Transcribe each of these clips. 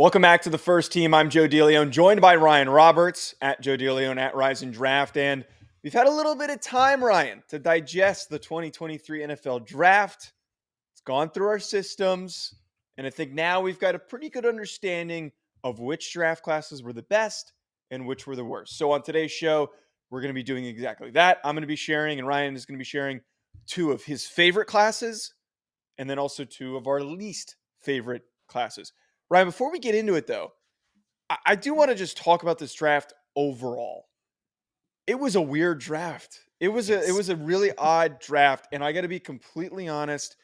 Welcome back to the first team. I'm Joe DeLeone, joined by Ryan Roberts at Joe DeLeone at Rise and Draft. And we've had a little bit of time, Ryan, to digest the 2023 NFL draft. It's gone through our systems. And I think now we've got a pretty good understanding of which draft classes were the best and which were the worst. So on today's show, we're going to be doing exactly that. I'm going to be sharing, and Ryan is going to be sharing two of his favorite classes and then also two of our least favorite classes. Ryan, before we get into it, though, I do want to just talk about this draft overall. It was a weird draft. It was a really odd draft, and I got to be completely honest.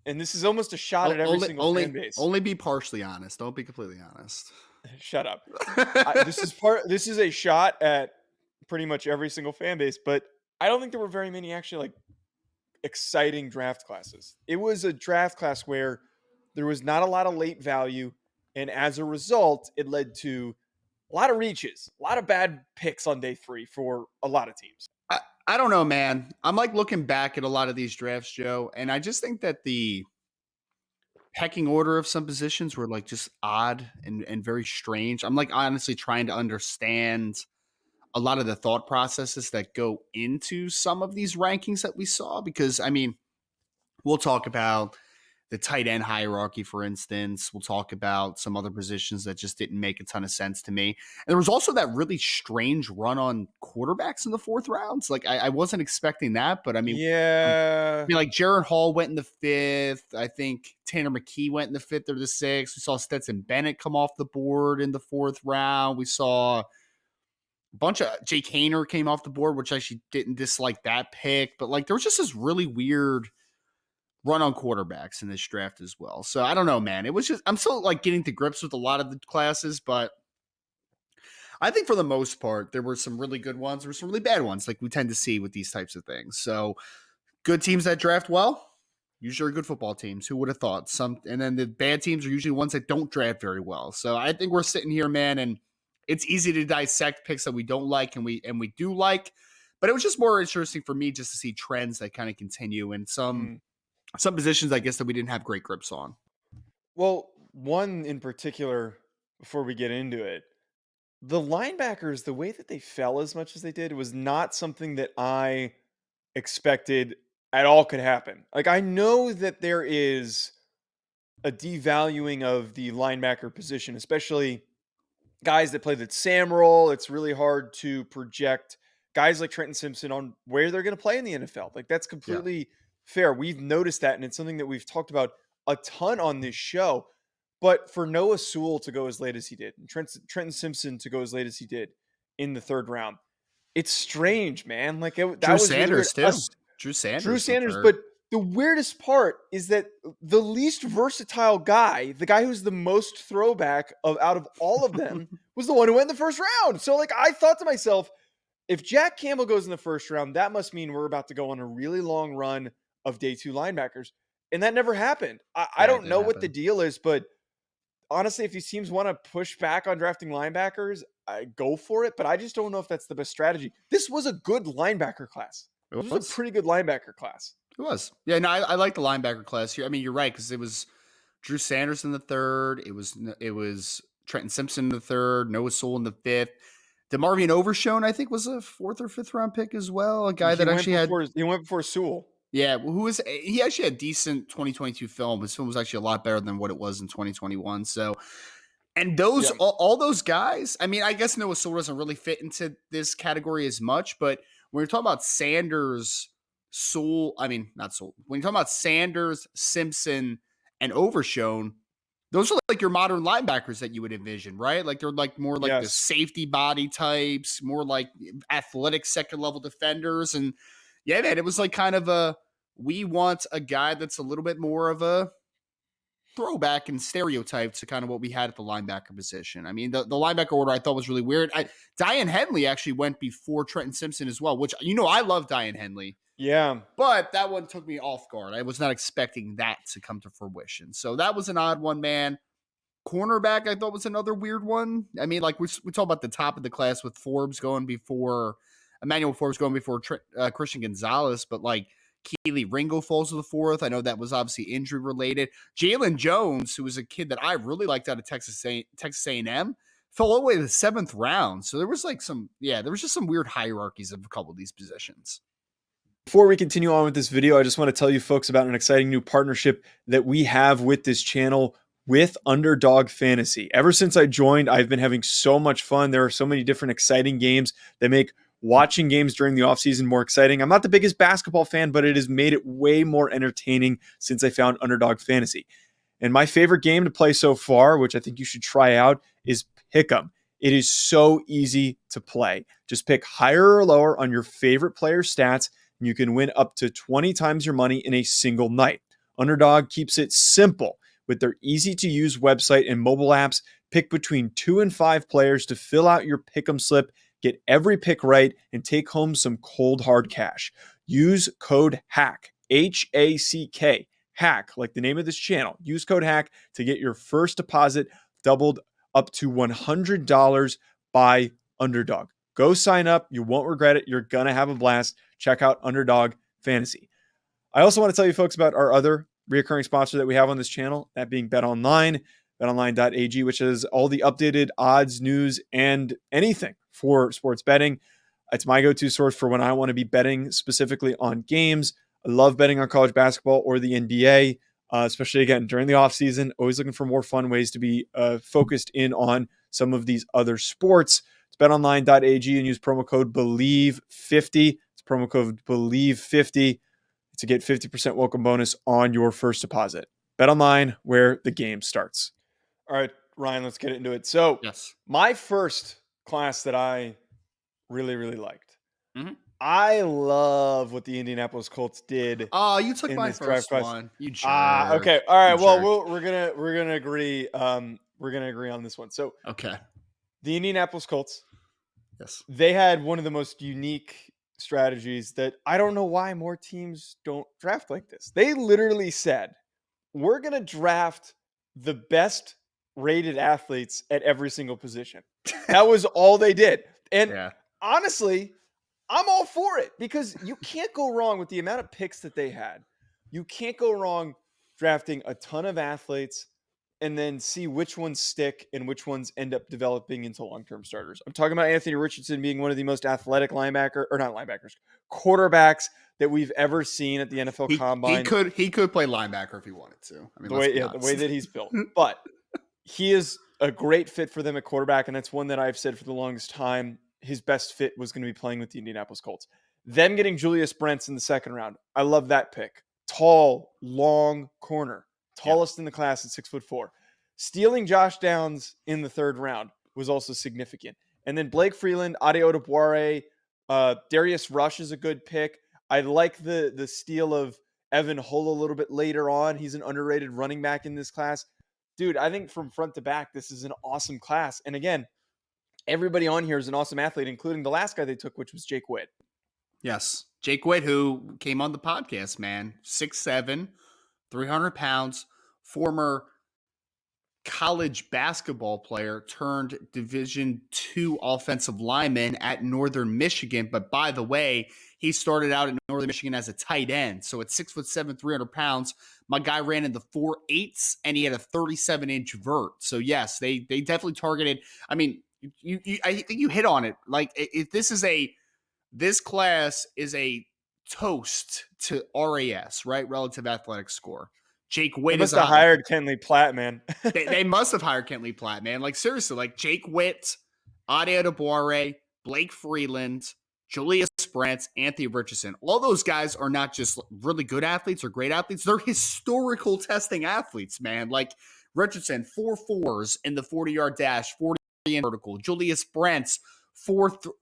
And this is almost a shot at every single fan base. Only be partially honest. Don't be completely honest. Shut up. This is a shot at pretty much every single fan base, but I don't think there were very many actually exciting draft classes. It was a draft class where there was not a lot of late value, and as a result, it led to a lot of reaches, a lot of bad picks on day 3 for a lot of teams. I don't know, man. I'm looking back at a lot of these drafts, Joe, and I just think that the pecking order of some positions were just odd and very strange. I'm honestly trying to understand a lot of the thought processes that go into some of these rankings that we saw, because we'll talk about the tight end hierarchy, for instance. We'll talk about some other positions that just didn't make a ton of sense to me. And there was also that really strange run on quarterbacks in the 4th rounds. I wasn't expecting that, but yeah. Jaron Hall went in the 5th. I think Tanner McKee went in the 5th or the 6th. We saw Stetson Bennett come off the board in the 4th round. We saw a bunch of Jake Haener came off the board, which I actually didn't dislike that pick. But there was just this really weird run on quarterbacks in this draft as well. So I don't know, man. It was just, I'm still getting to grips with a lot of the classes, but I think for the most part, there were some really good ones. There were some really bad ones, like we tend to see with these types of things. So good teams that draft well, usually are good football teams. Who would have thought? And then the bad teams are usually ones that don't draft very well. So I think we're sitting here, man, and it's easy to dissect picks that we don't like and we do like, but it was just more interesting for me just to see trends that kind of continue and some positions, I guess, that we didn't have great grips on. Well, one in particular, before we get into it, the linebackers, the way that they fell as much as they did was not something that I expected at all could happen. I know that there is a devaluing of the linebacker position, especially guys that play the Sam role. It's really hard to project guys like Trenton Simpson on where they're going to play in the NFL. That's completely fair. We've noticed that, and it's something that we've talked about a ton on this show. But for Noah Sewell to go as late as he did, and Trenton Simpson to go as late as he did in the 3rd round, it's strange, man. Drew Sanders too. Drew Sanders. But the weirdest part is that the least versatile guy, the guy who's the most throwback out of all of them, was the one who went in the 1st round. So I thought to myself, if Jack Campbell goes in the 1st round, that must mean we're about to go on a really long run of day 2 linebackers. And that never happened. I don't know what the deal is, but honestly, if these teams want to push back on drafting linebackers, I go for it. But I just don't know if that's the best strategy. This was a good linebacker class. It was a pretty good linebacker class. It was. Yeah, no, I like the linebacker class here. I mean, you're right, because it was Drew Sanders in the 3rd. It was Trenton Simpson in the 3rd, Noah Sewell in the 5th. DeMarvion Overshone, I think, was a 4th or 5th round pick as well. A guy that actually he went before Sewell. Yeah, he actually had decent 2022 film. His film was actually a lot better than what it was in 2021. So, and those all those guys, I mean, I guess Noah Sewell doesn't really fit into this category as much, but when you're talking about Sanders, Sewell, I mean, not Sewell. When you're talking about Sanders, Simpson, and Overshone, those are your modern linebackers that you would envision, right? They're more the safety body types, more athletic 2nd level defenders. And yeah, man, it was kind of we want a guy that's a little bit more of a throwback and stereotype to kind of what we had at the linebacker position. I mean, the linebacker order I thought was really weird. Diane Henley actually went before Trenton Simpson as well, which, I love Diane Henley. Yeah. But that one took me off guard. I was not expecting that to come to fruition. So that was an odd one, man. Cornerback, I thought, was another weird one. I mean, we talk about the top of the class with Emmanuel Forbes going before Christian Gonzalez, but Keely Ringo falls to the fourth. I know that was obviously injury related. Jalen Jones, who was a kid that I really liked out of Texas A&M, fell all the way to the 7th round. So there was there was just some weird hierarchies of a couple of these positions. Before we continue on with this video, I just want to tell you folks about an exciting new partnership that we have with this channel with Underdog Fantasy. Ever since I joined, I've been having so much fun. There are so many different exciting games that make watching games during the offseason more exciting. I'm not the biggest basketball fan, but it has made it way more entertaining since I found Underdog Fantasy. And my favorite game to play so far, which I think you should try out, is Pick'em. It is so easy to play. Just pick higher or lower on your favorite player's stats, and you can win up to 20 times your money in a single night. Underdog keeps it simple with their easy-to-use website and mobile apps. Pick between 2 and 5 players to fill out your Pick'em slip, get every pick right, and take home some cold hard cash. Use code HACK, H-A-C-K, HACK, like the name of this channel. Use code HACK to get your first deposit doubled up to $100 by Underdog. Go sign up. You won't regret it. You're going to have a blast. Check out Underdog Fantasy. I also want to tell you folks about our other recurring sponsor that we have on this channel, that being BetOnline, betonline.ag, which is all the updated odds, news, and anything for sports betting. It's my go-to source for when I want to be betting specifically on games. I love betting on college basketball or the NBA, especially, again, during the offseason. Always looking for more fun ways to be focused in on some of these other sports. It's betonline.ag and use promo code BELIEVE50. It's promo code BELIEVE50 to get 50% welcome bonus on your first deposit. BetOnline, where the game starts. All right, Ryan, let's get into it. So, Yes. My first class that I really, really liked. Mm-hmm. I love what the Indianapolis Colts did. Oh, you took in my this draft first class. one. You jerk. Okay. All right. You Well, jerk. we're gonna agree. We're gonna agree on this one. So, Okay. the Indianapolis Colts, Yes. they had one of the most unique strategies that I don't know why more teams don't draft like this. They literally said, we're going to draft the best rated athletes at every single position. That was all they did. And Yeah. honestly, I'm all for it because you can't go wrong with the amount of picks that they had. You can't go wrong drafting a ton of athletes and then see which ones stick and which ones end up developing into long-term starters. I'm talking about Anthony Richardson being one of the most athletic quarterbacks that we've ever seen at the NFL Combine. He could play linebacker if he wanted to. I mean, the way that he's built. But he is a great fit for them at quarterback, and that's one that I've said for the longest time. His best fit was going to be playing with the Indianapolis Colts. Them getting Julius Brents in the second round. I love that pick. Tall, long corner. Tallest in the class at 6'4". Stealing Josh Downs in the third round was also significant. And then Blake Freeland, Adeola Boire, Darius Rush is a good pick. I like the steal of Evan Hull a little bit later on. He's an underrated running back in this class. Dude, I think from front to back, this is an awesome class. And again, everybody on here is an awesome athlete, including the last guy they took, which was Jake Witt. Yes. Jake Witt, who came on the podcast, man. 6'7", 300 pounds, former college basketball player turned Division II offensive lineman at Northern Michigan. But by the way, he started out at Northern Michigan as a tight end. So at 6'7", 300 pounds, my guy ran in the 4.8s and he had a 37-inch vert. So yes, they definitely targeted. I mean, I think you hit on it. Like if this class is a toast to RAS, right? Relative athletic score. Jake Witt they must have hired Kenley Platt, man. they must have hired Kenley Platt, man. Like seriously, like Jake Witt, Adeola Boire, Blake Freeland, Julius Brents, Anthony Richardson. All those guys are not just really good athletes or great athletes. They're historical testing athletes, man. Like Richardson, 4.4s in the 40-yard dash, 40 in vertical. Julius Brents,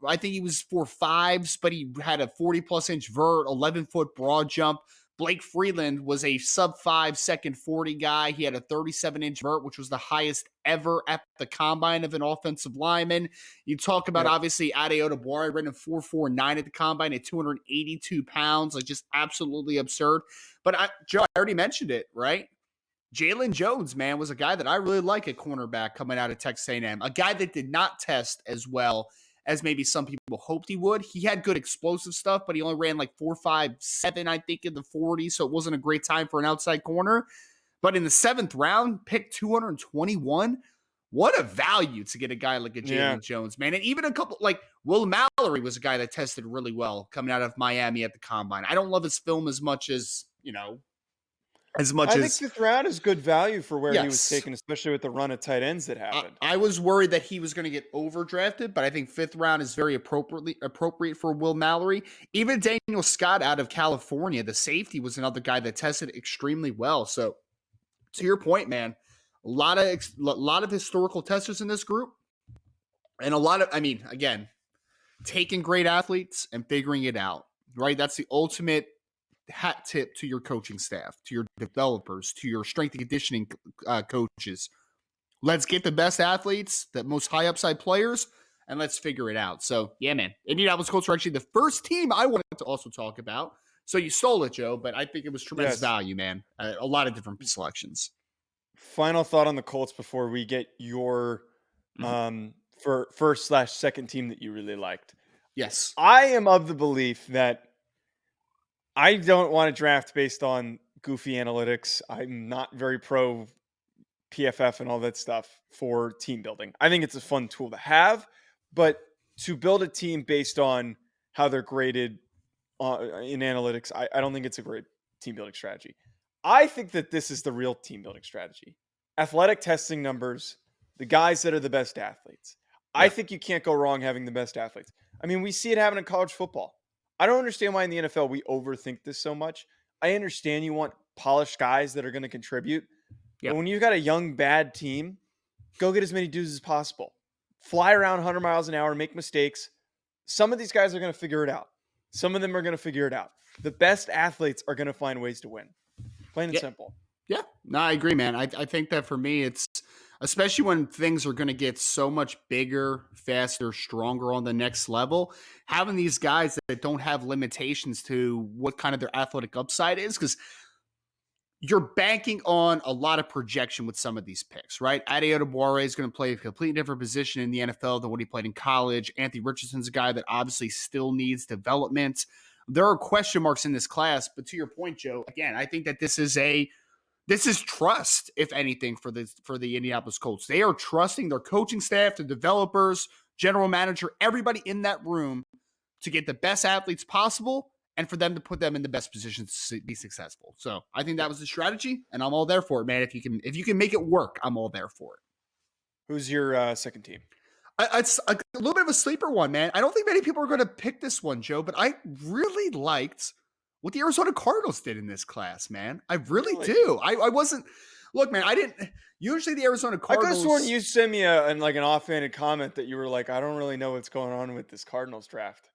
I think he was 4.5s, but he had a 40-plus inch vert, 11-foot broad jump. Blake Freeland was a sub-5 second 40 guy. He had a 37-inch vert, which was the highest ever at the combine of an offensive lineman. You talk about, obviously, Adeola Boire running 4.49 at the combine at 282 pounds. Like, just absolutely absurd. But, Joe, I already mentioned it, right? Jalen Jones, man, was a guy that I really like at cornerback coming out of Texas A&M. A guy that did not test as well as maybe some people hoped he would. He had good explosive stuff, but he only ran like 4.57, I think, in the 40, so it wasn't a great time for an outside corner. But in the 7th round, pick 221. What a value to get a guy like a Yeah. Jalen Jones, man. And even a couple, like Will Mallory was a guy that tested really well coming out of Miami at the combine. I don't love his film as much as, I think 5th round is good value for where he was yes. taken, especially with the run of tight ends that happened. I was worried that he was going to get overdrafted, but I think 5th round is very appropriate for Will Mallory. Even Daniel Scott out of California, the safety, was another guy that tested extremely well. So to your point, man, a lot of historical testers in this group, and a lot of, again, taking great athletes and figuring it out, right? That's the ultimate hat tip to your coaching staff, to your developers, to your strength and conditioning coaches. Let's get the best athletes, the most high upside players, and let's figure it out. So, yeah, man. Indianapolis Colts are actually the first team I wanted to also talk about. So you stole it, Joe, but I think it was tremendous value, man. A lot of different selections. Final thought on the Colts before we get your for first/second team that you really liked. Yes. I am of the belief that I don't want to draft based on goofy analytics. I'm not very pro PFF and all that stuff for team building. I think it's a fun tool to have, but to build a team based on how they're graded in analytics, I don't think it's a great team building strategy. I think that this is the real team building strategy. Athletic testing numbers, the guys that are the best athletes. I think you can't go wrong having the best athletes. I mean, we see it happen in college football. I don't understand why in the NFL we overthink this so much. I understand you want polished guys that are going to contribute. But when you've got a young, bad team, go get as many dudes as possible. Fly around 100 miles an hour, make mistakes. Some of these guys are going to figure it out. Some of them are going to figure it out. The best athletes are going to find ways to win. Plain and simple. Yeah. No, I agree, man. I think that for me, it's especially when things are going to get so much bigger, faster, stronger on the next level, having these guys that don't have limitations to what kind of their athletic upside is, because you're banking on a lot of projection with some of these picks, right? Adeyemo Boare is going to play a completely different position in the NFL than what he played in college. Anthony Richardson's a guy that obviously still needs development. There are question marks in this class, but to your point, Joe, again, I think that this is trust, if anything, for the Indianapolis Colts. They are trusting their coaching staff, the developers, general manager, everybody in that room to get the best athletes possible and for them to put them in the best positions to be successful. So I think that was the strategy, and I'm all there for it, man. If you can make it work, I'm all there for it. Who's your second team? It's a little bit of a sleeper one, man. I don't think many people are going to pick this one, Joe, but I really liked what the Arizona Cardinals did in this class, man. I really do. I wasn't. Look, man, I didn't. Usually the Arizona Cardinals. I could have sworn you sent me an offhanded comment that you were like, I don't really know what's going on with this Cardinals draft.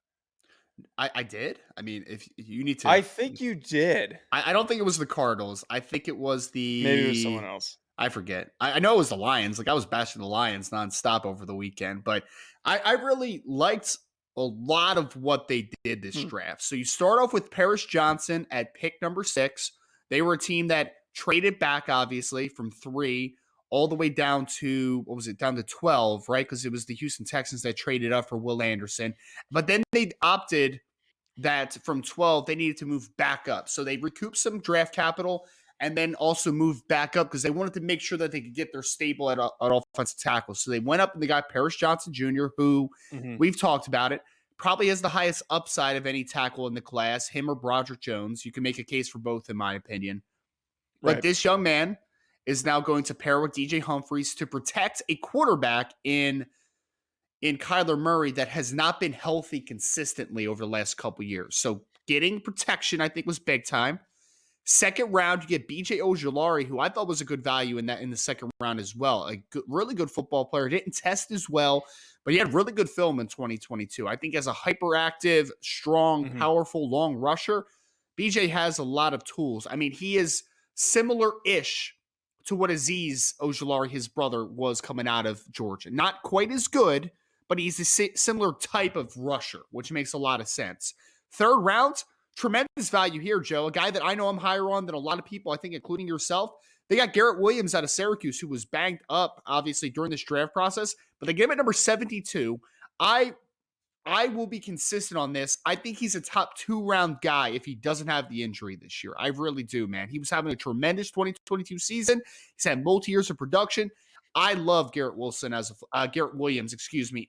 I did. I mean, if you need to. I think you did. I don't think it was the Cardinals. I think it was maybe it was someone else. I forget. I know it was the Lions. Like I was bashing the Lions nonstop over the weekend, but I really liked a lot of what they did this draft. So you start off with Paris Johnson at pick number 6. They were a team that traded back, obviously, from 3 all the way down to, down to 12, right? Because it was the Houston Texans that traded up for Will Anderson. But then they opted that from 12, they needed to move back up. So they recouped some draft capital and then also moved back up because they wanted to make sure that they could get their stable at offensive tackle. So they went up and they got Paris Johnson Jr., who we've talked about it, probably has the highest upside of any tackle in the class, him or Broderick Jones. You can make a case for both, in my opinion. But this young man is now going to pair with DJ Humphries to protect a quarterback in Kyler Murray that has not been healthy consistently over the last couple years. So getting protection, I think, was big time. Second round, you get BJ Ojulari, who I thought was a good value in the second round as well. A really good football player. Didn't test as well, but he had really good film in 2022. I think as a hyperactive, strong, powerful, long rusher, BJ has a lot of tools. I mean, he is similar-ish to what Azeez Ojulari, his brother, was coming out of Georgia. Not quite as good, but he's a similar type of rusher, which makes a lot of sense. Third round, tremendous value here, Joe. A guy that I know I'm higher on than a lot of people, I think, including yourself. They got Garrett Williams out of Syracuse, who was banged up, obviously, during this draft process, but they gave him at number 72. I I will be consistent on this. I think he's a top 2-round guy if he doesn't have the injury this year. I really do, man. He was having a tremendous 2022 season. He's had multi-years of production. I love Garrett Williams,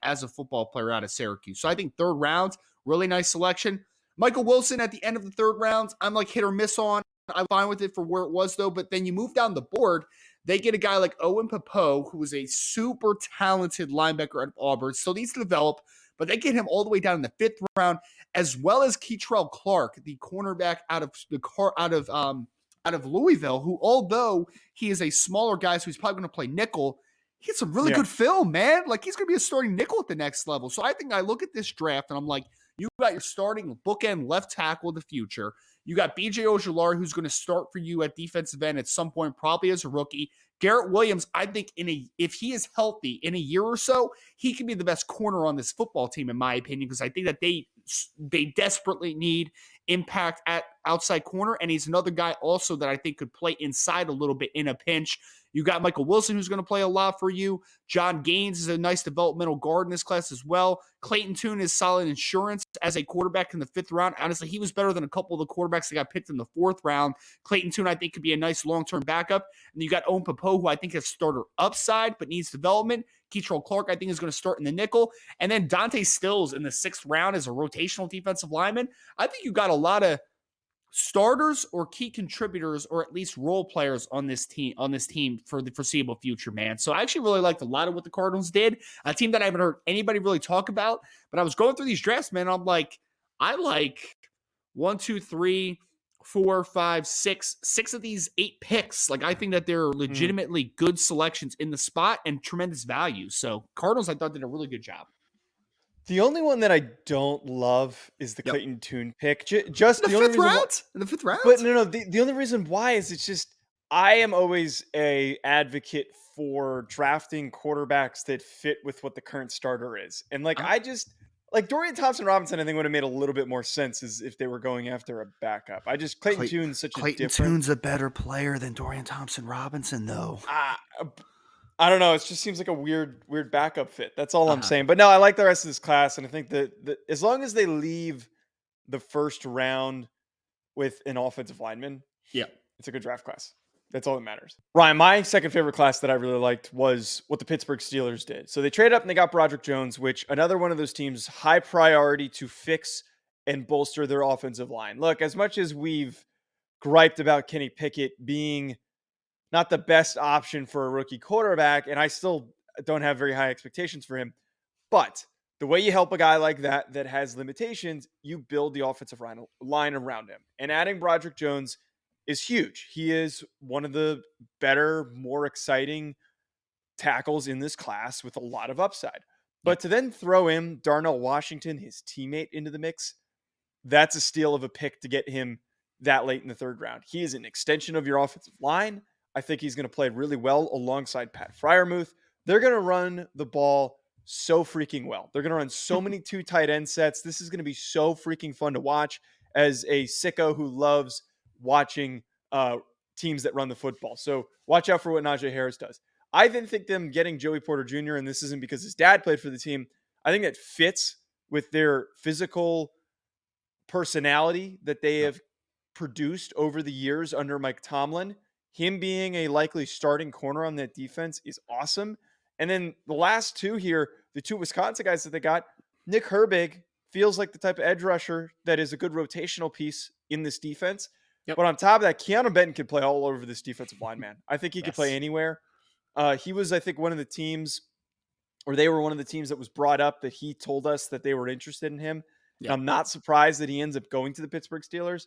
as a football player out of Syracuse. So I think 3rd round, really nice selection. Michael Wilson at the end of the 3rd round, I'm like hit or miss on. I'm fine with it for where it was, though. But then you move down the board, they get a guy like Owen Pappoe, who is a super talented linebacker at Auburn, still needs to develop, but they get him all the way down in the 5th round, as well as Keitrell Clark, the cornerback out of Louisville, who, although he is a smaller guy, so he's probably going to play nickel, he had some really good film, man. Like, he's going to be a starting nickel at the next level. So I think I look at this draft and I'm like, you got your starting bookend left tackle of the future. You got B.J. Ojulari, who's going to start for you at defensive end at some point, probably as a rookie. Garrett Williams, I think if he is healthy in a year or so, he can be the best corner on this football team, in my opinion, because I think that they desperately need impact at outside corner, and he's another guy also that I think could play inside a little bit in a pinch. You got Michael Wilson, who's going to play a lot for you. John Gaines is a nice developmental guard in this class as well. Clayton Tune is solid insurance as a quarterback in the 5th round. Honestly, he was better than a couple of the quarterbacks that got picked in the 4th round. Clayton Tune, I think, could be a nice long-term backup. And you got Owen Pappoe, who I think has starter upside but needs development. Keitrell Clark, I think, is going to start in the nickel. And then Dante Stills in the 6th round as a rotational defensive lineman. I think you got a lot of starters or key contributors, or at least role players on this team for the foreseeable future, man. So I actually really liked a lot of what the Cardinals did. A team that I haven't heard anybody really talk about, but I was going through these drafts, man. I'm like, I like 1, 2, 3, 4, 5, 6 of these 8 picks. Like, I think that they're legitimately good selections in the spot and tremendous value. So Cardinals, I thought, did a really good job. The only one that I don't love is the Clayton Tune pick. Just in the 5th round? In the 5th round? But no. The only reason why is it's just I am always a advocate for drafting quarterbacks that fit with what the current starter is. And Dorian Thompson-Robinson, I think would have made a little bit more sense as if they were going after a backup. Clayton Tune's such a different. Clayton Tune's a better player than Dorian Thompson-Robinson, though. I don't know. It just seems like a weird backup fit. That's all I'm saying. But no, I like the rest of this class, and I think that as long as they leave the 1st round with an offensive lineman, it's a good draft class. That's all that matters. Ryan, my second favorite class that I really liked was what the Pittsburgh Steelers did. So they traded up and they got Broderick Jones, which another one of those teams, high priority to fix and bolster their offensive line. Look, as much as we've griped about Kenny Pickett being not the best option for a rookie quarterback, and I still don't have very high expectations for him. But the way you help a guy like that has limitations, you build the offensive line around him. And adding Broderick Jones is huge. He is one of the better, more exciting tackles in this class with a lot of upside. But to then throw in Darnell Washington, his teammate, into the mix, that's a steal of a pick to get him that late in the 3rd round. He is an extension of your offensive line. I think he's going to play really well alongside Pat Freiermuth. They're going to run the ball so freaking well. They're going to run so many 2 tight end sets. This is going to be so freaking fun to watch as a sicko who loves watching teams that run the football. So watch out for what Najee Harris does. I then think them getting Joey Porter Jr., and this isn't because his dad played for the team, I think that fits with their physical personality that they have produced over the years under Mike Tomlin. Him being a likely starting corner on that defense is awesome. And then the last 2 here, the 2 Wisconsin guys that they got, Nick Herbig feels like the type of edge rusher that is a good rotational piece in this defense. But on top of that, Keanu Benton can play all over this defensive line, man. I think he could play anywhere. He was, I think, one of the teams, or they were one of the teams that was brought up that he told us that they were interested in him. And I'm not surprised that he ends up going to the Pittsburgh Steelers.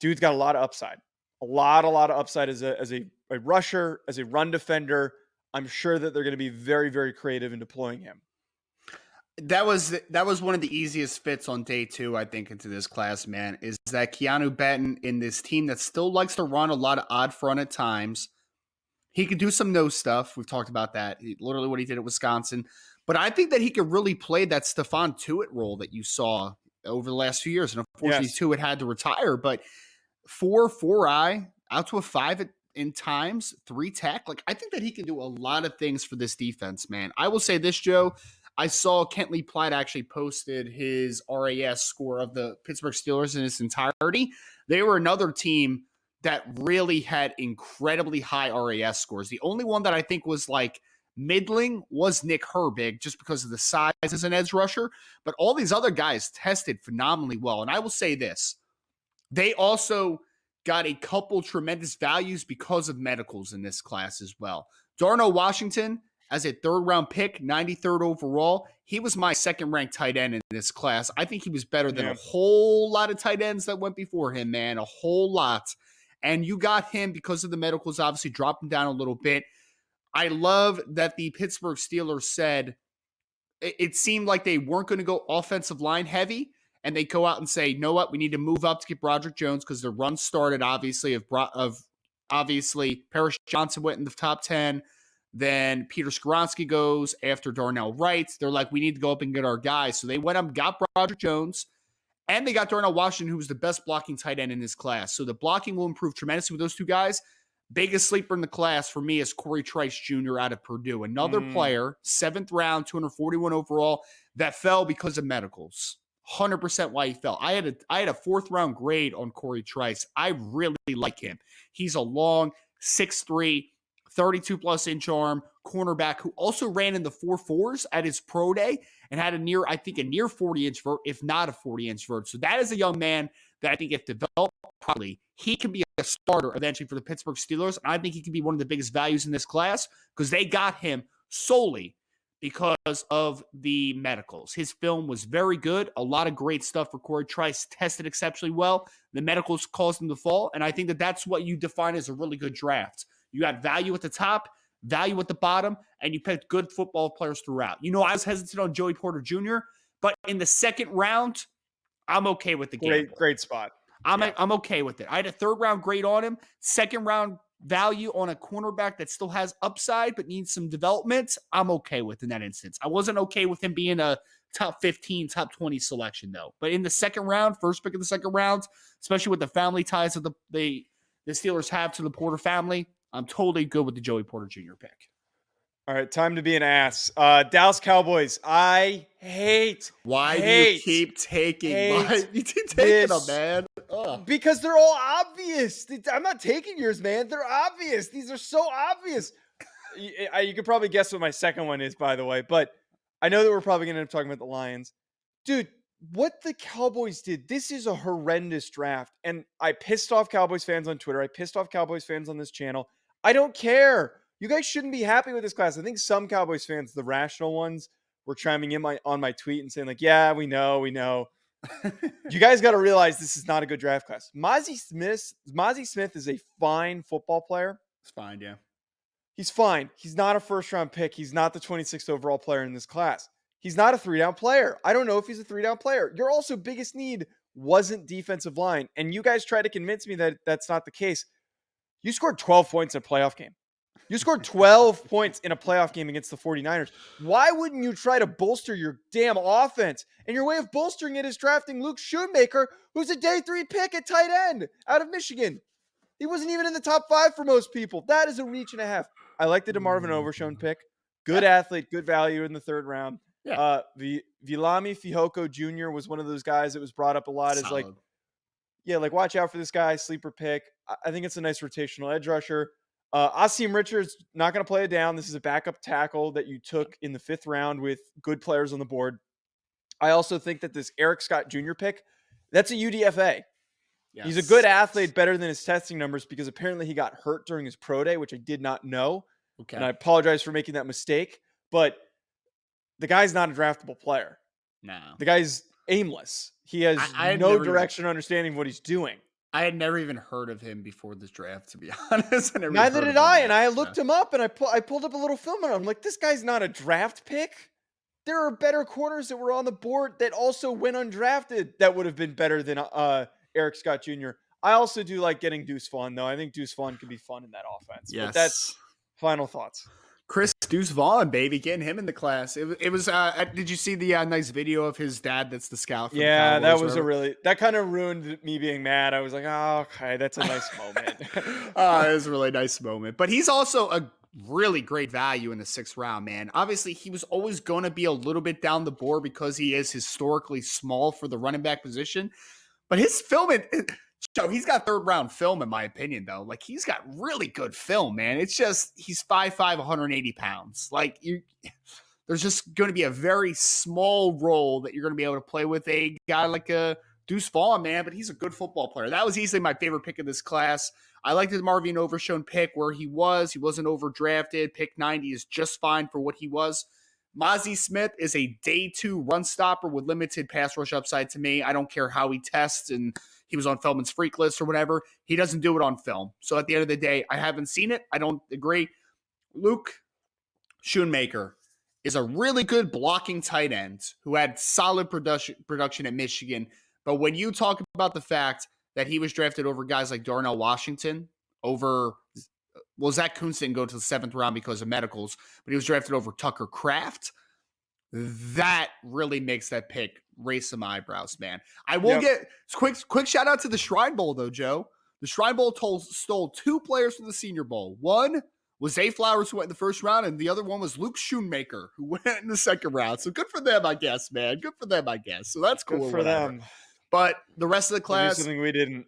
Dude's got a lot of upside. A lot of upside as a rusher, as a run defender. I'm sure that they're going to be very, very creative in deploying him. That was one of the easiest fits on day 2, I think, into this class, man, is that Keanu Benton in this team that still likes to run a lot of odd front at times. He could do some nose stuff. We've talked about that. Literally what he did at Wisconsin. But I think that he could really play that Stephon Tuitt role that you saw over the last few years. And unfortunately, Tuitt had to retire, but 4-4-eye, out to a 5 in times, 3 tech. Like, I think that he can do a lot of things for this defense, man. I will say this, Joe. I saw Kentley Platt actually posted his RAS score of the Pittsburgh Steelers in its entirety. They were another team that really had incredibly high RAS scores. The only one that I think was like middling was Nick Herbig, just because of the size as an edge rusher. But all these other guys tested phenomenally well. And I will say this, they also got a couple tremendous values because of medicals in this class as well. Darnell Washington, as a third-round pick, 93rd overall, he was my second-ranked tight end in this class. I think he was better than a whole lot of tight ends that went before him, man, a whole lot. And you got him because of the medicals, obviously dropped him down a little bit. I love that the Pittsburgh Steelers said it seemed like they weren't going to go offensive line heavy, and they go out and say, you know what, we need to move up to get Broderick Jones because the run started, obviously, of obviously Parrish Johnson went in the top 10. Then Peter Skoronski goes after Darnell Wright. They're like, we need to go up and get our guys. So they went up and got Broderick Jones, and they got Darnell Washington, who was the best blocking tight end in this class. So the blocking will improve tremendously with those two guys. Biggest sleeper in the class for me is Corey Trice Jr. out of Purdue. Another player, 7th round, 241 overall, that fell because of medicals. 100% why he fell. I had a 4th round grade on Corey Trice. I really like him. He's a long 6'3", 32 plus inch arm cornerback who also ran in the 4.4s at his pro day and had a near 40-inch vert, if not a 40-inch vert. So that is a young man that I think if developed properly, he can be a starter eventually for the Pittsburgh Steelers. And I think he can be one of the biggest values in this class because they got him solely because of the medicals. His film was very good. A lot of great stuff for Corey Trice, tested exceptionally well. The medicals caused him to fall. And I think that that's what you define as a really good draft. You got value at the top, value at the bottom, and you picked good football players throughout. You know, I was hesitant on Joey Porter Jr., but in the 2nd round, I'm okay with the game. Great spot. I'm okay with it. I had a 3rd round grade on him, 2nd round value on a cornerback that still has upside but needs some development. I'm okay with in that instance. I wasn't okay with him being a top 15, top 20 selection though. But in the 2nd round, first pick of the 2nd round, especially with the family ties that the Steelers have to the Porter family, I'm totally good with the Joey Porter Jr. pick. All right, time to be an ass. Dallas Cowboys. I hate. Why do you keep taking them, man? Ugh. Because they're all obvious. I'm not taking yours, man. They're obvious. These are so obvious. You could probably guess what my second one is, by the way. But I know that we're probably going to end up talking about the Lions. Dude, what the Cowboys did, this is a horrendous draft. And I pissed off Cowboys fans on Twitter. I pissed off Cowboys fans on this channel. I don't care. You guys shouldn't be happy with this class. I think some Cowboys fans, the rational ones, were chiming in on my tweet and saying like, yeah, we know. You guys got to realize this is not a good draft class. Mozzie Smith is a fine football player. It's fine, yeah. He's fine. He's not a 1st-round pick. He's not the 26th overall player in this class. He's not a 3-down player. I don't know if he's a 3-down player. Your also biggest need wasn't defensive line. And you guys try to convince me that that's not the case. You scored 12 points in a playoff game. You scored 12 points in a playoff game against the 49ers. Why wouldn't you try to bolster your damn offense? And your way of bolstering it is drafting Luke Schoonmaker, who's a day 3 pick at tight end out of Michigan. He wasn't even in the top 5 for most people. That is a reach and a half. I like the DeMarvin Overshown pick. Good athlete, good value in the 3rd round. Yeah. Vilami Fihoko Jr. was one of those guys that was brought up a lot as like, watch out for this guy, sleeper pick. I think it's a nice rotational edge rusher. Asim Richards, not going to play it down. This is a backup tackle that you took in the 5th round with good players on the board. I also think that this Eric Scott Jr. pick, that's a UDFA. Yes. He's a good athlete, better than his testing numbers because apparently he got hurt during his pro day, which I did not know. Okay. And I apologize for making that mistake, but the guy's not a draftable player. No. The guy's aimless. He has no direction or understanding of what he's doing. I had never even heard of him before this draft, to be honest. Neither did I, and I looked him up, and I pulled up a little film on him. I'm like, this guy's not a draft pick. There are better corners that were on the board that also went undrafted that would have been better than Eric Scott Jr. I also do like getting Deuce Vaughn, though. I think Deuce Vaughn could be fun in that offense. Yes. But that's final thoughts. Chris Deuce Vaughn, baby, getting him in the class. It was. Did you see the nice video of his dad? That's the scout. For the Cowboys, that was that kind of ruined me being mad. I was like, oh, okay, that's a nice moment. It was a really nice moment. But he's also really great value in the 6th round, man. Obviously, he was always going to be a little bit down the board because he is historically small for the running back position. But his film, Joe, he's got 3rd round film, in my opinion, though. Like, he's got really good film, man. It's just, he's 5'5", 180 pounds. Like, there's just going to be a very small role that you're going to be able to play with a guy like a Deuce Vaughn, man, but he's a good football player. That was easily my favorite pick of this class. I liked the Marvin Overshown pick where he was. He wasn't overdrafted. Pick 90 is just fine for what he was. Mozzie Smith is a day 2 run stopper with limited pass rush upside to me. I don't care how he tests and he was on Feldman's freak list or whatever. He doesn't do it on film. So at the end of the day, I haven't seen it. I don't agree. Luke Schoonmaker is a really good blocking tight end who had solid production at Michigan. But when you talk about the fact that he was drafted over guys like Darnell Washington, Zach Kuntz didn't go to the 7th round because of medicals, but he was drafted over Tucker Kraft. That really makes that pick raise some eyebrows, man. I will get quick shout out to the Shrine Bowl, though, Joe. The Shrine Bowl stole 2 players from the Senior Bowl. One was Zay Flowers, who went in the 1st round, and the other one was Luke Schoonmaker, who went in the 2nd round. So good for them, I guess, man. Good for them, I guess. So that's cool. Good for them. But the rest of the class, something we didn't.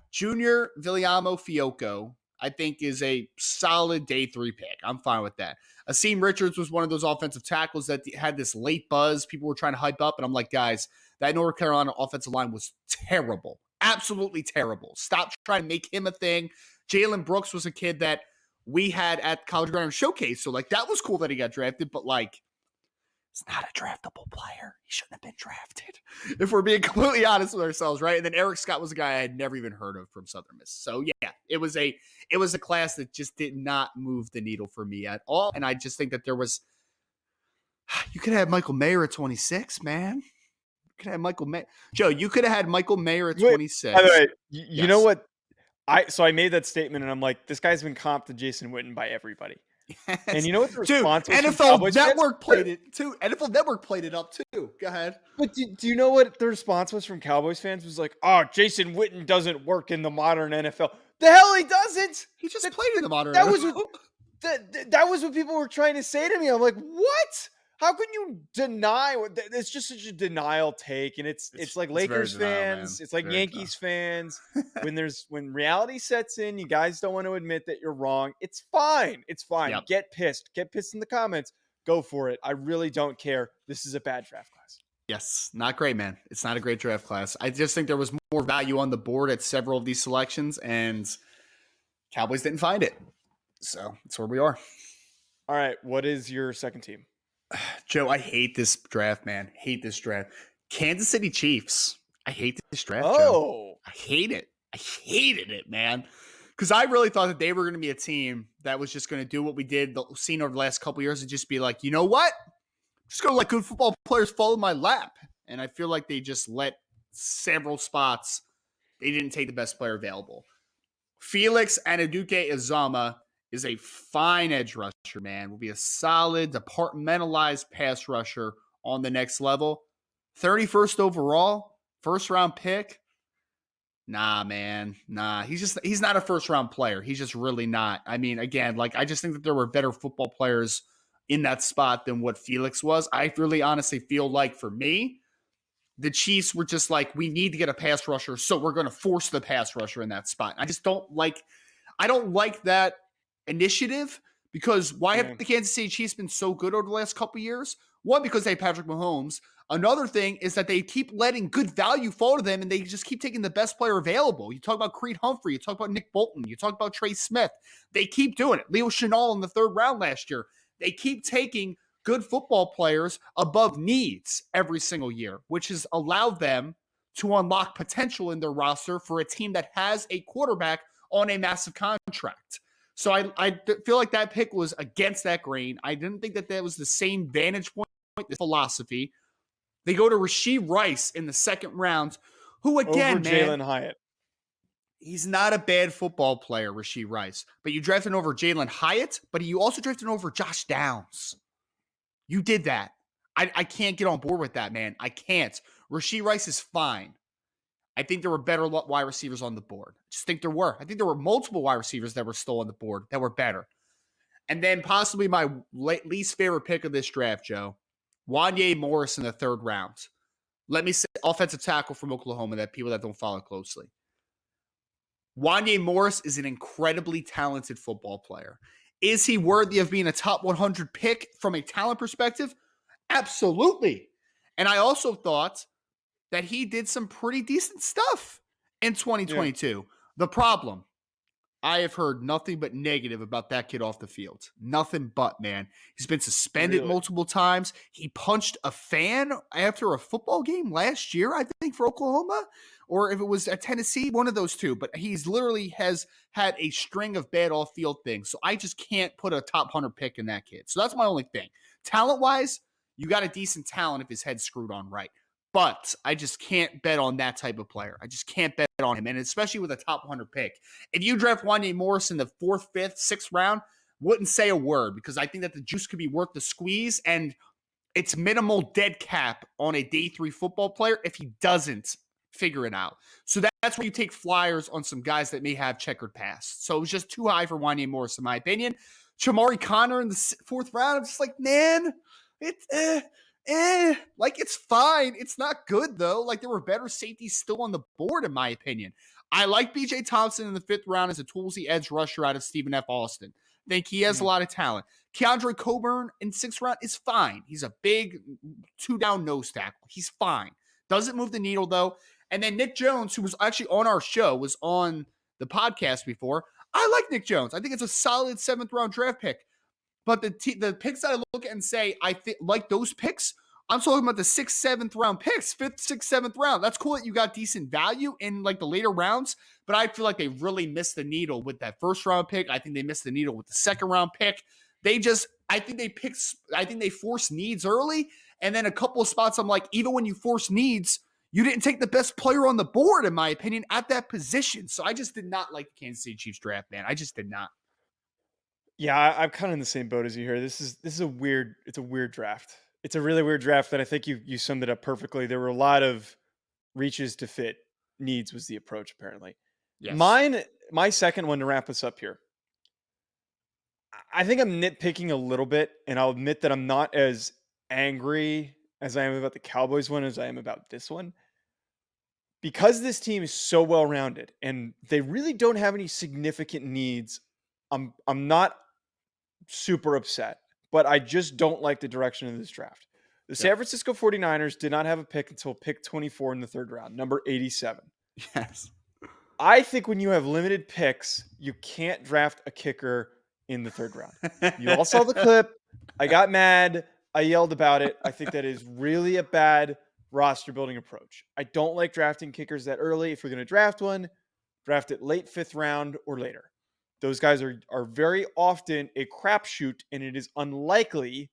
Junior Viliamo Fiocco, I think, is a solid day 3 pick. I'm fine with that. Asim Richards was one of those offensive tackles that had this late buzz. People were trying to hype up, and I'm like, guys, that North Carolina offensive line was terrible. Absolutely terrible. Stop trying to make him a thing. Jalen Brooks was a kid that we had at College Gridiron Showcase. So, like, that was cool that he got drafted, but, like, he's not a draftable player. He shouldn't have been drafted, if we're being completely honest with ourselves, right? And then Eric Scott was a guy I had never even heard of from Southern Miss. So, yeah, it was a class that just did not move the needle for me at all. And I just think that you could have Michael Mayer at 26, man. You could have Michael Mayer. Joe, you could have had Michael Mayer at 26. By the way, you know what? I made that statement, and I'm like, this guy's been comped to Jason Witten by everybody. Yes. And you know what the response was? NFL Network played it too. NFL Network played it up too. Go ahead. But do you know what the response was from Cowboys fans? Was like, oh, Jason Witten doesn't work in the modern NFL. The hell he doesn't. He just played in the modern NFL. That was what people were trying to say to me. I'm like, what? How can you deny what? It's just such a denial take, and it's like Lakers fans, it's like Yankees fans. When reality sets in, you guys don't want to admit that you're wrong. It's fine. It's fine. Yep. Get pissed in the comments. Go for it. I really don't care. This is a bad draft class. Yes, not great, man. It's not a great draft class. I just think there was more value on the board at several of these selections, and Cowboys didn't find it. So that's where we are. All right. What is your second team? Joe, I hate this draft, man. Hate this draft. Kansas City Chiefs. I hate this draft, Joe. I hate it. I hated it, man. Because I really thought that they were going to be a team that was just going to do what we seen over the last couple of years and just be like, you know what? Just going to let good football players fall in my lap. And I feel like they just let several spots. They didn't take the best player available. Felix Anaduke Azama is a fine edge rusher, man. Will be a solid, departmentalized pass rusher on the next level. 31st overall, 1st round pick. Nah, man. Nah, he's not a 1st round player. He's just really not. I mean, again, like, I just think that there were better football players in that spot than what Felix was. I really honestly feel like, for me, the Chiefs were just like, we need to get a pass rusher, so we're going to force the pass rusher in that spot. I don't like that initiative, because why have the Kansas City Chiefs been so good over the last couple of years? One, because they have Patrick Mahomes. Another thing is that they keep letting good value fall to them, and they just keep taking the best player available. You talk about Creed Humphrey, you talk about Nick Bolton, you talk about Trey Smith. They keep doing it. Leo Chenal in the 3rd round last year. They keep taking good football players above needs every single year, which has allowed them to unlock potential in their roster for a team that has a quarterback on a massive contract. So I feel like that pick was against that grain. I didn't think that was the same vantage point, the philosophy. They go to Rashee Rice in the 2nd round, who, again, over Jalen Hyatt. He's not a bad football player, Rashee Rice. But you drafted over Jalen Hyatt, but you also drafted over Josh Downs. You did that. I can't get on board with that, man. I can't. Rashee Rice is fine. I think there were better wide receivers on the board. I just think there were. I think there were multiple wide receivers that were still on the board that were better. And then possibly my least favorite pick of this draft, Joe, Wanye Morris in the 3rd round. Let me say offensive tackle from Oklahoma that people that don't follow closely. Wanye Morris is an incredibly talented football player. Is he worthy of being a top 100 pick from a talent perspective? Absolutely. And I also thought that he did some pretty decent stuff in Yeah, 2022. The problem, I have heard nothing but negative about that kid off the field. Nothing but, man. He's been suspended really. multiple times. He punched a fan after a football game last year, I think, for Oklahoma, or if it was at Tennessee, one of those two. But he's literally has had a string of bad off-field things. So I just can't put a top 100 pick in that kid. So that's my only thing. Talent-wise, you got a decent talent if his head's screwed on right. But I just can't bet on that type of player. I just can't bet on him. And especially with a top 100 pick. If you draft Wanye Morris in the 4th, 5th, 6th round, wouldn't say a word because I think that the juice could be worth the squeeze. And it's minimal dead cap on a day 3 football player if he doesn't figure it out. So that's where you take flyers on some guys that may have checkered past. So it was just too high for Wanye Morris, in my opinion. Chamari Connor in the 4th round, I'm just like, man, it's like it's fine. It's not good though. Like there were better safeties still on the board, in my opinion. I like BJ Thompson in the 5th round as a toolsy edge rusher out of Stephen F. Austin. Think he has a lot of talent. Keandre Coburn in 6th round is fine. He's a big 2-down nose tackle. He's fine. Doesn't move the needle though. And then Nick Jones, who was actually on our show, was on the podcast before. I like Nick Jones. I think it's a solid 7th round draft pick. But the picks that I look at and say I think like those picks, I'm talking about the 6th, 7th round picks, 5th, 6th, 7th round. That's cool that you got decent value in like the later rounds, but I feel like they really missed the needle with that 1st round pick. I think they missed the needle with the 2nd round pick. I think they forced needs early, and then a couple of spots I'm like, even when you force needs, you didn't take the best player on the board, in my opinion, at that position. So I just did not like the Kansas City Chiefs draft, man. I just did not. Yeah, I'm kind of in the same boat as you here. This is a weird. It's a weird draft. It's a really weird draft, and I think you summed it up perfectly. There were a lot of reaches to fit needs was the approach apparently. Yes. My second one to wrap us up here. I think I'm nitpicking a little bit, and I'll admit that I'm not as angry as I am about the Cowboys one as I am about this one. Because this team is so well rounded and they really don't have any significant needs, I'm not super upset, but I just don't like the direction of this draft. The Yep. San Francisco 49ers did not have a pick until pick 24 in the 3rd round, number 87. Yes. I think when you have limited picks, you can't draft a kicker in the 3rd round. You all saw the clip. I got mad. I yelled about it. I think that is really a bad roster building approach. I don't like drafting kickers that early. If you're going to draft one, draft it late 5th round or later. Those guys are very often a crapshoot, and it is unlikely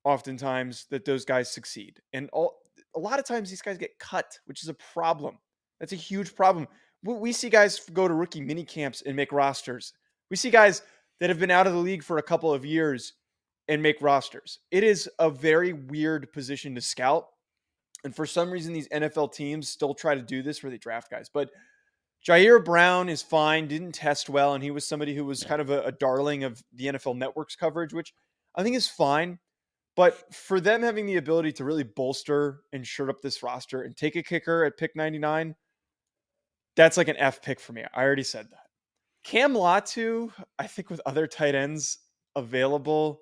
oftentimes that those guys succeed. And a lot of times these guys get cut, which is a problem. That's a huge problem. We see guys go to rookie mini camps and make rosters. We see guys that have been out of the league for a couple of years and make rosters. It is a very weird position to scout. And for some reason, these NFL teams still try to do this where they draft guys. But Jair Brown is fine, didn't test well, and he was somebody who was kind of a darling of the NFL Network's coverage, which I think is fine. But for them having the ability to really bolster and shirt up this roster and take a kicker at pick 99, that's like an F pick for me. I already said that. Cam Latu, I think with other tight ends available,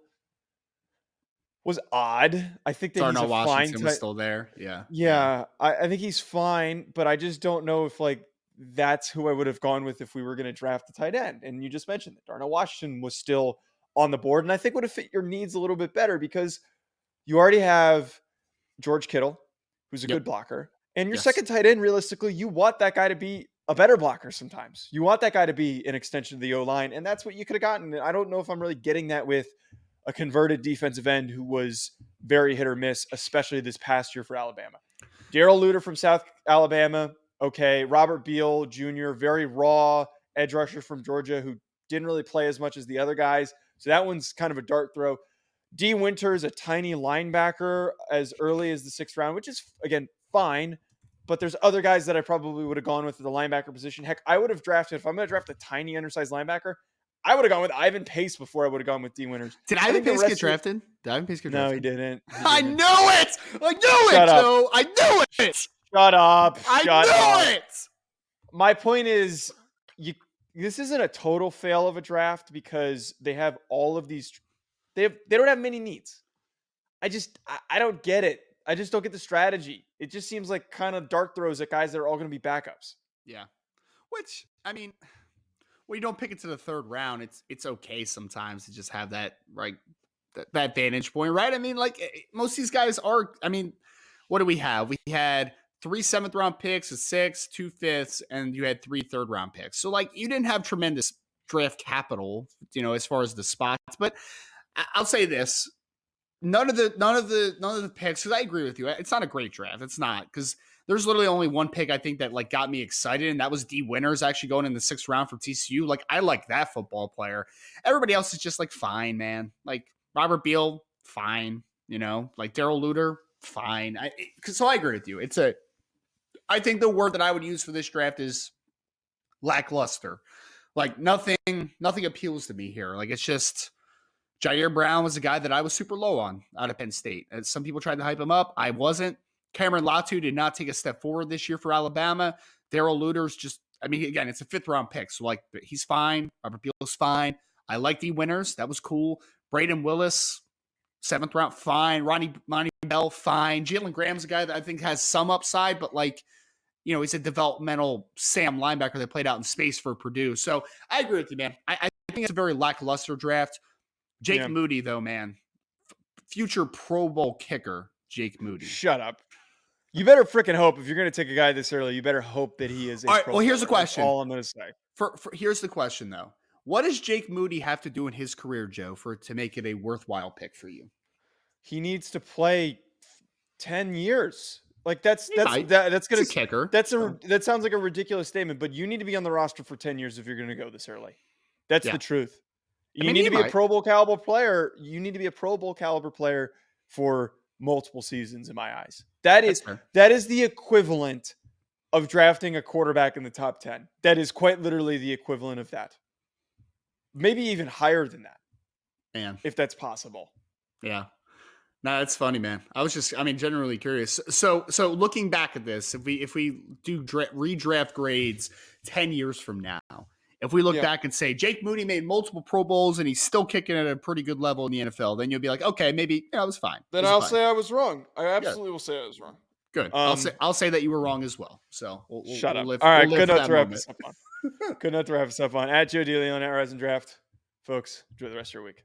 was odd. I think that he's Darnell a fine Washington was tight. still there. Yeah. Yeah, I think he's fine, but I just don't know if like that's who I would have gone with if we were going to draft a tight end. And you just mentioned that Darnell Washington was still on the board, and I think would have fit your needs a little bit better because you already have George Kittle, who's a Yep. good blocker, and your Yes. second tight end. Realistically, you want that guy to be a better blocker. Sometimes you want that guy to be an extension of the O line, and that's what you could have gotten. And I don't know if I'm really getting that with a converted defensive end who was very hit or miss, especially this past year for Alabama. Darrell Luter from South Alabama, okay. Robert Beal Jr., very raw edge rusher from Georgia who didn't really play as much as the other guys. So that one's kind of a dart throw. D. Winters, a tiny linebacker as early as the 6th round, which is, again, fine. But there's other guys that I probably would have gone with at the linebacker position. Heck, I would have drafted, if I'm going to draft a tiny undersized linebacker, I would have gone with Ivan Pace before I would have gone with D Winters. Did I Ivan think the Pace rest get of drafted? Did Ivan Pace get No, he drafted? didn't. He I didn't. knew it. I knew Shut it, up. Joe. I knew it. Shut up. I Shut up. knew it. My point is, this isn't a total fail of a draft because they have all of these. They don't have many needs. I don't get it. I just don't get the strategy. It just seems like kind of dart throws at guys that are all going to be backups. Yeah. Which, I mean, when you don't pick it to the third round, it's okay sometimes to just have that that vantage point, right? I mean, like most of these guys are. I mean, what do we have? We had 3 7th-round picks, a 6, 2 5ths, and you had 3 3rd-round picks. So like you didn't have tremendous draft capital, as far as the spots. But I'll say this: none of the picks. Because I agree with you, it's not a great draft. It's not because there's literally only one pick I think that like got me excited, and that was D Winters actually going in the 6th round from TCU. Like I like that football player. Everybody else is just like fine, man. Like Robert Beal, fine. Like Daryl Luter, fine. So I agree with you. I think the word that I would use for this draft is lackluster. Like nothing appeals to me here. Like it's just Jair Brown was a guy that I was super low on out of Penn State. And some people tried to hype him up. I wasn't. Cameron Latu did not take a step forward this year for Alabama. Daryl Luter's again, it's a 5th-round pick. So like he's fine. Robert Beal's fine. I like D Winters. That was cool. Braden Willis, 7th round, fine. Ronnie Bell, fine. Jalen Graham's a guy that I think has some upside, but like, he's a developmental Sam linebacker that played out in space for Purdue. So I agree with you, man. I think it's a very lackluster draft. Jake Moody, though, man. Future Pro Bowl kicker, Jake Moody. Shut up. You better freaking hope if you're going to take a guy this early, you better hope that he is a all right, Pro well, here's Bowler. the question. That's all I'm going to say. Here's the question, though. What does Jake Moody have to do in his career, Joe, to make it a worthwhile pick for you? He needs to play 10 years. Like that's going to kicker. That sounds like a ridiculous statement, but you need to be on the roster for 10 years if you're going to go this early. That's the truth. You need to be a Pro Bowl caliber player. You need to be a Pro Bowl caliber player for multiple seasons in my eyes. That is the equivalent of drafting a quarterback in the top 10. That is quite literally the equivalent of that. Maybe even higher than that. Man. If that's possible. Yeah. No, that's funny, man. I was generally curious. So looking back at this, if we do redraft grades 10 years from now, if we look back and say Jake Moody made multiple Pro Bowls and he's still kicking at a pretty good level in the NFL, then you'll be like, okay, maybe it was fine. Then I'll say I was wrong. I absolutely will say I was wrong. Good. I'll say that you were wrong as well. So we'll shut up. All right, good enough to wrap this up on. Good enough to wrap this up on. At Joe DeLeone at Rise and Draft. Folks, enjoy the rest of your week.